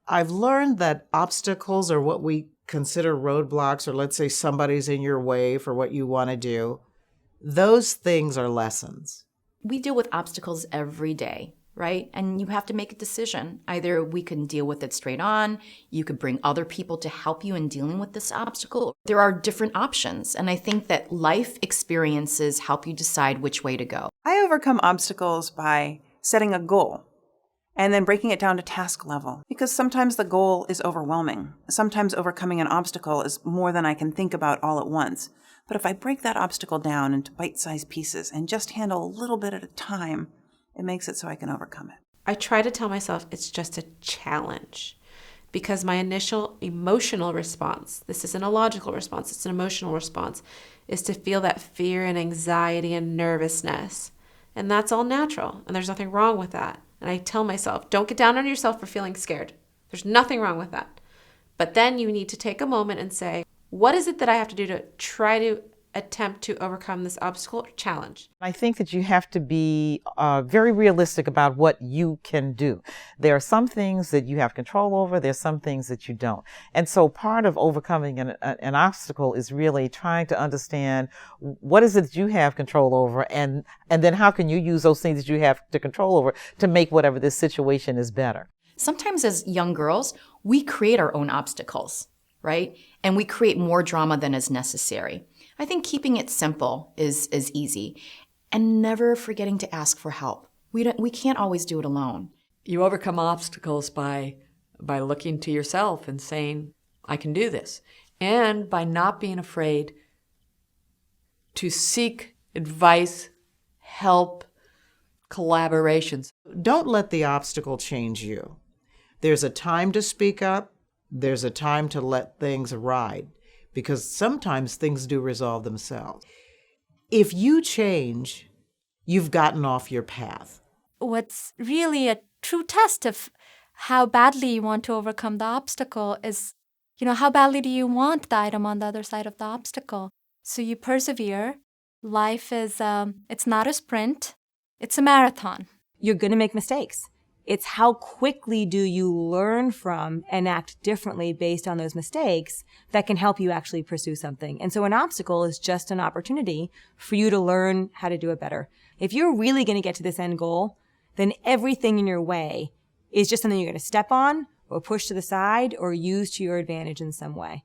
I've learned that obstacles are what we consider roadblocks, or let's say somebody's in your way for what you want to do. Those things are lessons. We deal with obstacles every day, right? And you have to make a decision. Either we can deal with it straight on, you could bring other people to help you in dealing with this obstacle. There are different options, and I think that life experiences help you decide which way to go. I overcome obstacles by setting a goal and then breaking it down to task level, because sometimes the goal is overwhelming. Sometimes overcoming an obstacle is more than I can think about all at once. But if I break that obstacle down into bite-sized pieces and just handle a little bit at a time, it makes it so I can overcome it. I try to tell myself it's just a challenge, because my initial emotional response, this isn't a logical response, it's an emotional response, is to feel that fear and anxiety and nervousness. And that's all natural, and there's nothing wrong with that. And I tell myself, don't get down on yourself for feeling scared. There's nothing wrong with that. But then you need to take a moment and say, what is it that I have to do to try to attempt to overcome this obstacle or challenge? I think that you have to be very realistic about what you can do. There are some things that you have control over. There's some things that you don't. And so part of overcoming an obstacle is really trying to understand what is it that you have control over, and then how can you use those things that you have to control over to make whatever this situation is better. Sometimes as young girls, we create our own obstacles, right? And we create more drama than is necessary. I think keeping it simple is easy, and never forgetting to ask for help. We can't always do it alone. You overcome obstacles by looking to yourself and saying, I can do this. And by not being afraid to seek advice, help, collaborations. Don't let the obstacle change you. There's a time to speak up. There's a time to let things ride, because sometimes things do resolve themselves. If you change, you've gotten off your path. What's really a true test of how badly you want to overcome the obstacle is, how badly do you want the item on the other side of the obstacle? So you persevere. Life is, it's not a sprint, it's a marathon. You're going to make mistakes. It's how quickly do you learn from and act differently based on those mistakes that can help you actually pursue something. And so an obstacle is just an opportunity for you to learn how to do it better. If you're really going to get to this end goal, then everything in your way is just something you're going to step on or push to the side or use to your advantage in some way.